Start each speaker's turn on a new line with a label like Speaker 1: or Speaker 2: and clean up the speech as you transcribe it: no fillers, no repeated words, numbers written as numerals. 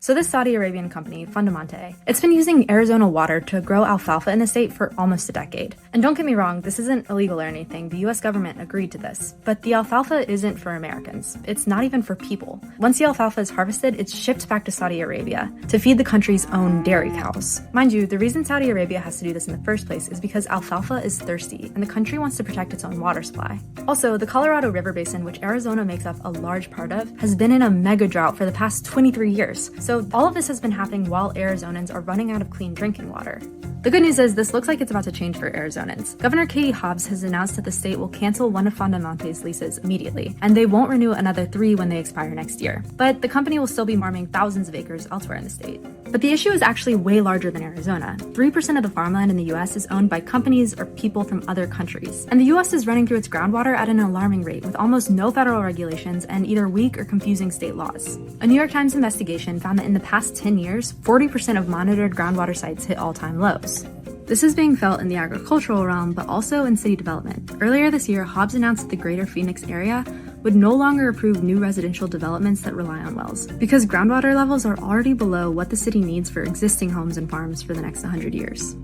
Speaker 1: So this Saudi Arabian company, Fundamante, it's been using Arizona water to grow alfalfa in the state for almost a decade. And don't get me wrong, this isn't illegal or anything. The US government agreed to this. But the alfalfa isn't for Americans. It's not even for people. Once the alfalfa is harvested, it's shipped back to Saudi Arabia to feed the country's own dairy cows. Mind you, the reason Saudi Arabia has to do this in the first place is because alfalfa is thirsty, and the country wants to protect its own water supply. Also, the Colorado River Basin, which Arizona makes up a large part of, has been in a mega drought for the past 23 years. So all of this has been happening while Arizonans are running out of clean drinking water. The good news is this looks like it's about to change for Arizonans. Governor Hobbs has announced that the state will cancel one of Fundamante's leases immediately, and they won't renew another 3 when they expire next year. But the company will still be farming thousands of acres elsewhere in the state. But the issue is actually way larger than Arizona. 3% of the farmland in the US is owned by companies or people from other countries. And the US is running through its groundwater at an alarming rate with almost no federal regulations and either weak or confusing state laws. A New York Times investigation found that in the past 10 years, 40% of monitored groundwater sites hit all-time lows. This is being felt in the agricultural realm, but also in city development. Earlier this year, Hobbs announced that the greater Phoenix area would no longer approve new residential developments that rely on wells, because groundwater levels are already below what the city needs for existing homes and farms for the next 100 years.